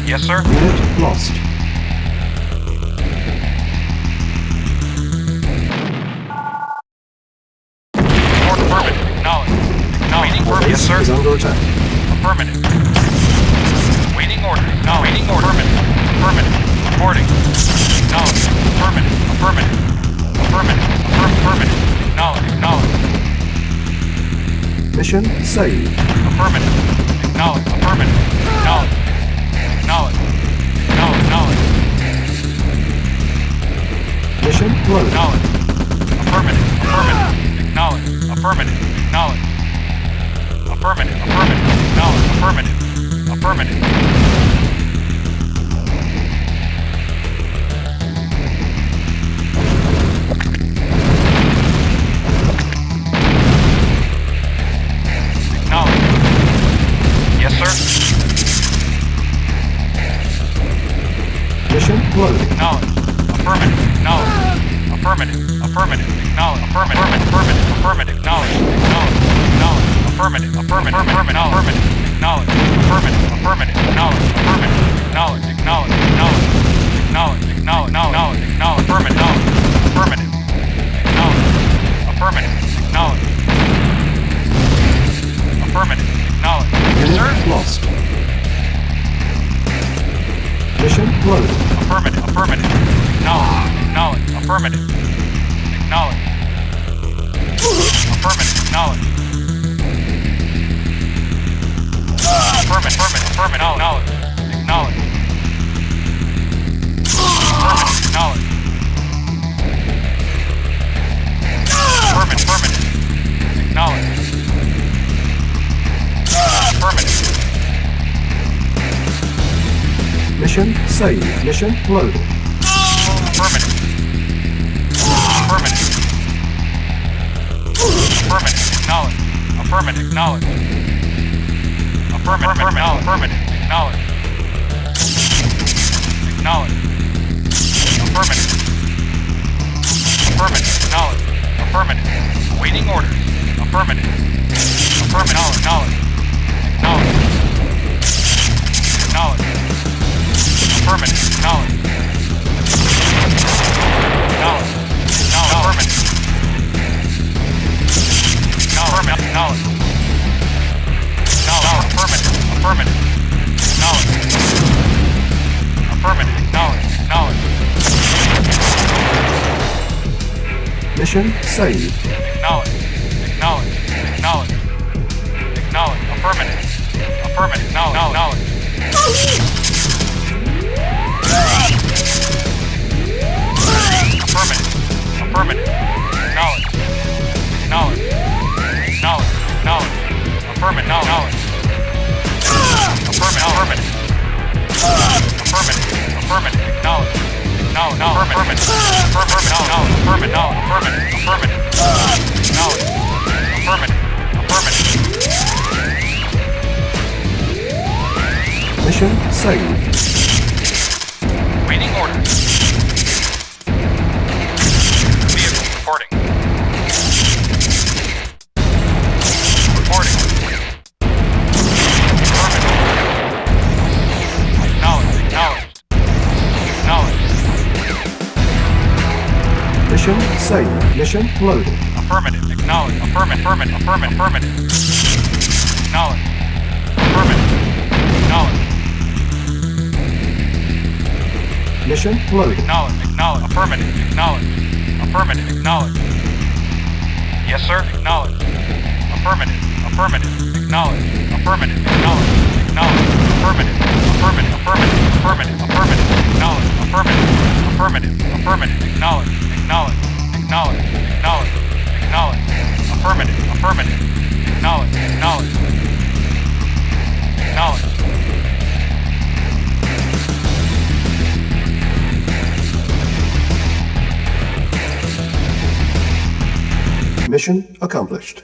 Yes, sir. Unit lost. Report affirmative. Acknowledged. Waiting Our order. Yes, base sir. is under attack. Affirmative. Waiting order. Acknowledged. Waiting order. Affirmative. Affirmative. Reporting. Acknowledged. Affirmative. Affirmative. Affirmative. Affirmative. Acknowledged. Acknowledged. Mission saved. Affirmative. Acknowledged. Affirmative. Acknowledged. Acknowledged. Acknowledged. Mission loaded. Acknowledged. Affirmative. Affirmative. Acknowledged. Affirmative. Acknowledged. Affirmative. Affirmative. Acknowledged. Affirmative. Affirmative. Acknowledged. Yes, sir. Mission loaded. Acknowledged. Affirmative. Acknowledged. Affirmative. Affirmative. Acknowledged. Affirmative. Affirmative. Affirmative. Acknowledged. Acknowledged. Acknowledged. Affirmative. Affirmative. Affirmative. Affirmative. Acknowledged. Affirmative. Affirmative. Acknowledged. Affirmative. Acknowledged. Acknowledged. Acknowledged. Acknowledged. Acknowledged. Acknowledged. Acknowledged. Affirmative. Affirmative. Acknowledged. Affirmative. Acknowledged. Affirmative. Acknowledged. Yes, Unit sir. lost. Mission loaded. Affirmative. Affirmative. Acknowledged. Acknowledged. Affirmative. Acknowledged. Affirmative. Acknowledged. Affirmative. Affirmative. Affirmative. Acknowledged. Acknowledged. Affirmative. Acknowledged. Affirmative. Affirmative. Acknowledged. Affirmative. Mission saved. Mission loaded. Affirmative. Affirmative. Affirmative. Acknowledged. Affirmative. Acknowledged. Affirmative. Affirmative. Acknowledged. Acknowledged. Affirmative. Affirmative. Acknowledged. Affirmative. Waiting orders. Affirmative. Affirmative. Acknowledged. Acknowledged. Acknowledged. Affirmative. Acknowledged. Acknowledged. Affirmative. Affirmative. Acknowledged. Affirmative. Affirmative. Acknowledged. Affirmative. Acknowledged. Acknowledged. Mission saved. Acknowledged. Acknowledged. Acknowledged. Acknowledged. Affirmative. Affirmative. Acknowledged. Affirmative. Affirmative. Acknowledged. Acknowledged. Acknowledged. Acknowledged. Affirmative. Acknowledged. Affirmative. Affirmative. Affirmative. Affirmative. Acknowledged. Acknowledged. Affirmative. Affirmative. Affirmative. Affirmative. Affirmative. Acknowledged. Affirmative. Affirmative. Mission saved. Waiting orders. Vehicle reporting. Reporting. Affirmative. Acknowledged. Acknowledged. Acknowledged. Mission saved. Mission loaded. Affirmative. Acknowledged. Affirmative. Affirmative. Affirmative. Affirmative. Acknowledged. Affirmative. Acknowledged. Mission loaded. Acknowledged. Acknowledged. Affirmative. Acknowledged. Affirmative. Acknowledged. Yes, sir. Acknowledged. Affirmative. Affirmative. Acknowledged. Affirmative. Acknowledged. Acknowledged. Affirmative. Affirmative. Affirmative. Affirmative. Affirmative. Acknowledged. Affirmative. Affirmative. Affirmative. Acknowledged. Acknowledged. Acknowledged. Acknowledged. Acknowledged. Affirmative. Affirmative. Acknowledged. Acknowledged. Acknowledged. Mission accomplished.